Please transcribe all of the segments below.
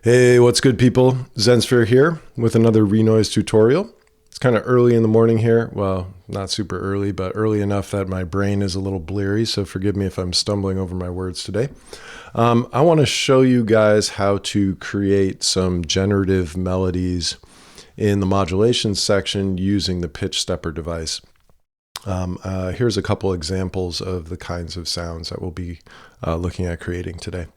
Hey, what's good, people? Zensphere here with another Renoise tutorial. It's kind of early in the morning here. Well, not super early, but early enough that my brain is a little bleary, so forgive me if I'm stumbling over my words today. I want to show you guys how to create some generative melodies in the modulation section using the pitch stepper device. Here's a couple examples of the kinds of sounds that we'll be looking at creating today.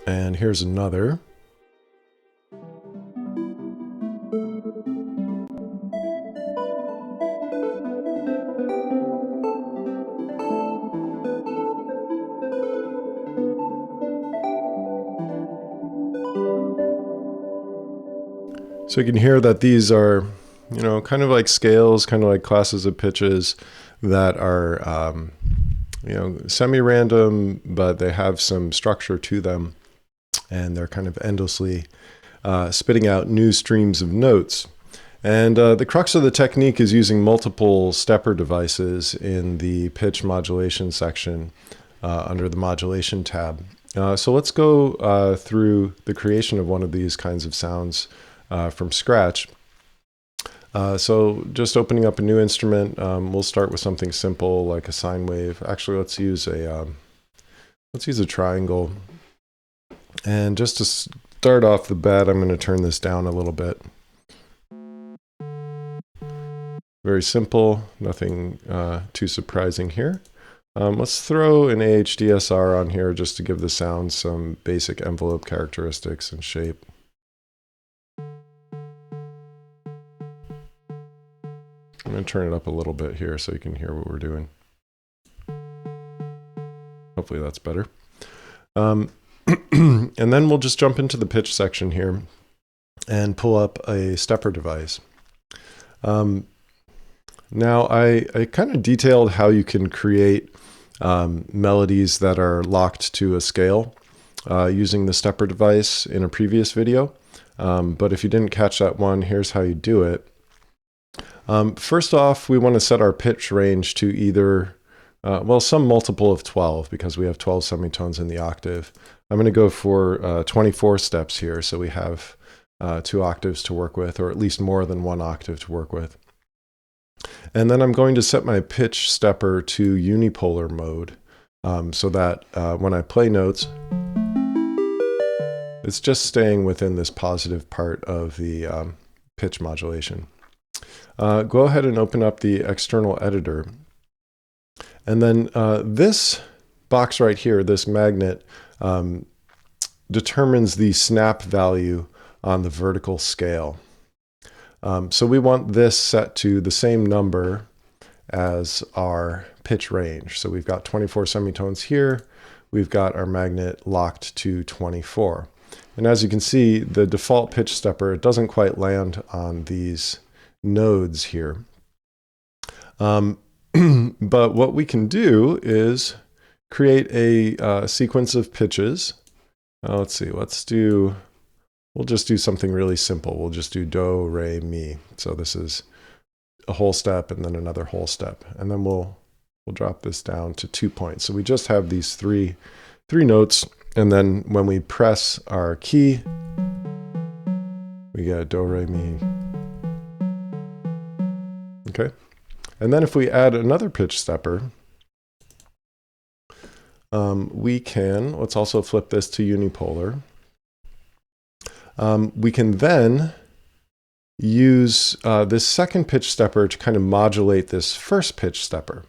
And here's another. So you can hear that these are, kind of like scales, kind of like classes of pitches that are, semi-random, but they have some structure to them, and they're kind of endlessly spitting out new streams of notes. And the crux of the technique is using multiple stepper devices in the pitch modulation section under the modulation tab. So let's go through the creation of one of these kinds of sounds from scratch. So just opening up a new instrument, we'll start with something simple like a sine wave. Actually, let's use a triangle. And just to start off the bat, I'm going to turn this down a little bit. Very simple, nothing too surprising here. Let's throw an AHDSR on here just to give the sound some basic envelope characteristics and shape. I'm going to turn it up a little bit here so you can hear what we're doing. Hopefully that's better. And then we'll just jump into the pitch section here and pull up a stepper device. Now I kind of detailed how you can create melodies that are locked to a scale using the stepper device in a previous video. But if you didn't catch that one, here's how you do it. First off, we want to set our pitch range to either, some multiple of 12 because we have 12 semitones in the octave. I'm going to go for 24 steps here, so we have 2 octaves to work with, or at least more than 1 octave to work with. And then I'm going to set my pitch stepper to unipolar mode so that when I play notes, it's just staying within this positive part of the pitch modulation. Go ahead and open up the external editor. And then this box right here, this magnet, determines the snap value on the vertical scale. So we want this set to the same number as our pitch range. So we've got 24 semitones here. We've got our magnet locked to 24. And as you can see, the default pitch stepper, it doesn't quite land on these nodes here. But what we can do is create a sequence of pitches. Let's see, we'll just do something really simple. We'll just do do, re, mi. So this is a whole step and then another whole step. And then we'll drop this down to 2 points. So we just have these three notes. And then when we press our key, we get do, re, mi. Okay. And then if we add another pitch stepper, let's also flip this to unipolar. We can then use this second pitch stepper to kind of modulate this first pitch stepper.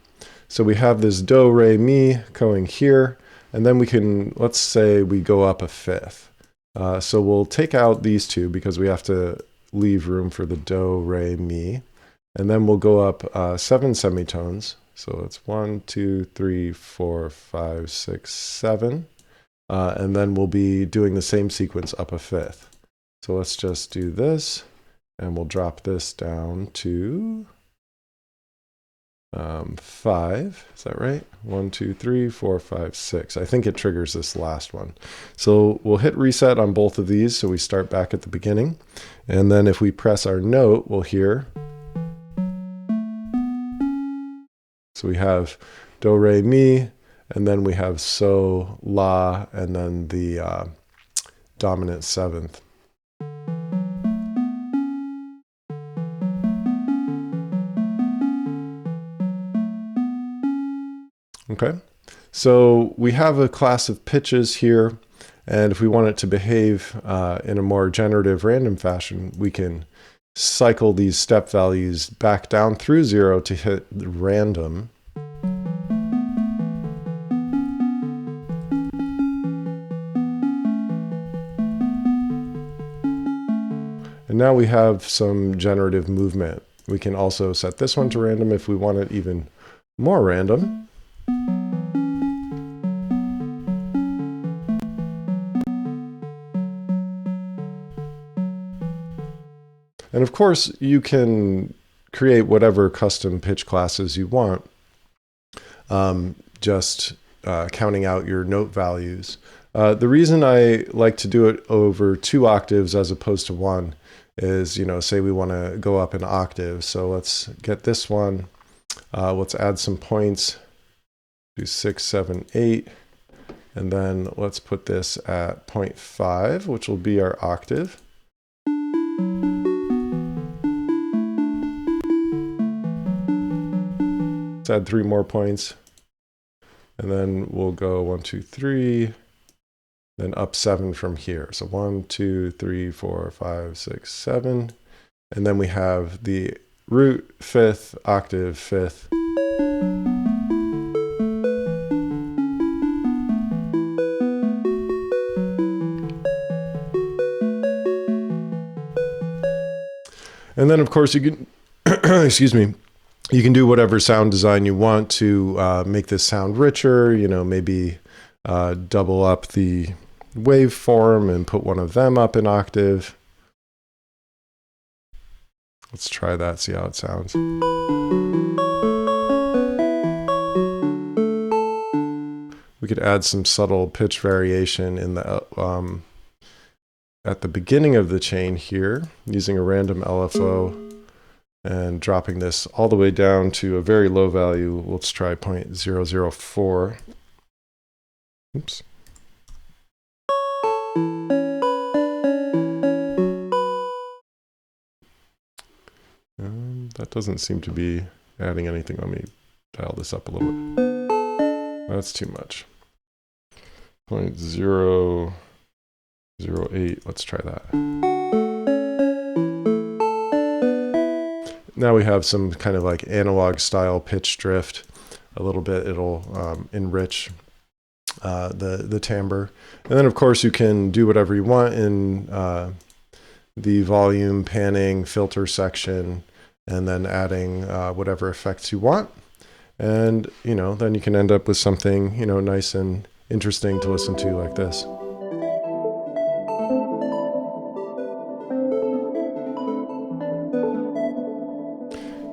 So we have this do, re, mi going here, and then we can, let's say we go up a fifth. So we'll take out these two because we have to leave room for the do, re, mi. And then we'll go up 7 semitones. So it's 1, 2, 3, 4, 5, 6, 7. And then we'll be doing the same sequence up a fifth. So let's just do this, and we'll drop this down to 5. Is that right? 1, 2, 3, 4, 5, 6. I think it triggers this last one. So we'll hit reset on both of these. So we start back at the beginning. And then if we press our note, we'll hear. So we have do, re, mi, and then we have so, la, and then the dominant 7th. Okay, so we have a class of pitches here, and if we want it to behave in a more generative random fashion, we can cycle these step values back down through 0 to hit random. And now we have some generative movement. We can also set this one to random if we want it even more random. And of course, you can create whatever custom pitch classes you want, just counting out your note values. The reason I like to do it over 2 octaves as opposed to 1 is, say we want to go up an octave. So let's get this one. Let's add some points, do 6, 7, 8. And then let's put this at 0.5, which will be our octave. Let's add 3 more points. And then we'll go 1, 2, 3, then up 7 from here. So 1, 2, 3, 4, 5, 6, 7. And then we have the root 5th, octave 5th. And then of course you can, excuse me, you can do whatever sound design you want to make this sound richer, maybe double up the waveform and put one of them up an octave. Let's try that, see how it sounds. We could add some subtle pitch variation in the at the beginning of the chain here, using a random LFO. And dropping this all the way down to a very low value. Let's try 0.004. Oops. That doesn't seem to be adding anything. Let me dial this up a little bit. That's too much. 0.008. Let's try that. Now we have some kind of like analog style pitch drift. A little bit, it'll enrich the timbre. And then of course you can do whatever you want in the volume, panning, filter section, and then adding whatever effects you want. And then you can end up with something nice and interesting to listen to like this.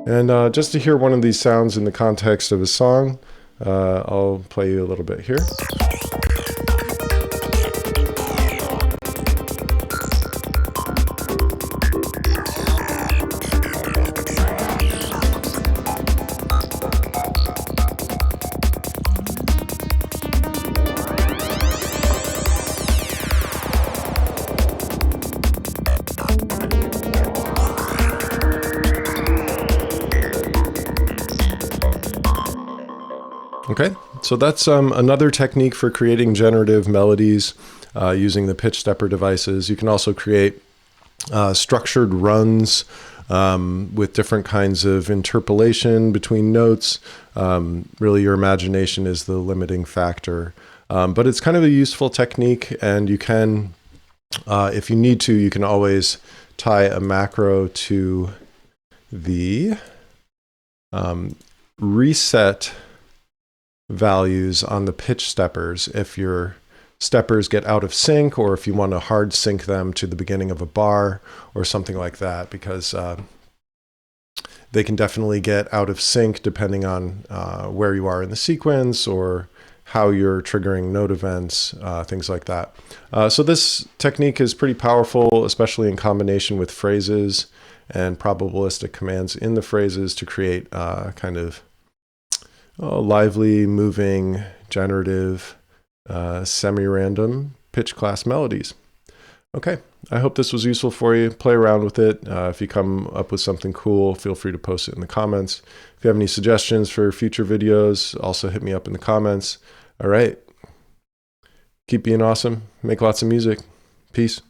And just to hear one of these sounds in the context of a song, I'll play you a little bit here. Okay, so that's another technique for creating generative melodies using the pitch stepper devices. You can also create structured runs with different kinds of interpolation between notes. Really, your imagination is the limiting factor. But it's kind of a useful technique, and you can, if you need to, you can always tie a macro to the reset values on the pitch steppers if your steppers get out of sync, or if you want to hard sync them to the beginning of a bar or something like that, because they can definitely get out of sync depending on where you are in the sequence or how you're triggering note events, things like that. So this technique is pretty powerful, especially in combination with phrases and probabilistic commands in the phrases to create kind of lively, moving, generative, semi-random pitch class melodies. Okay, I hope this was useful for you. Play around with it. If you come up with something cool, feel free to post it in the comments. If you have any suggestions for future videos, also hit me up in the comments. All right, keep being awesome. Make lots of music. Peace.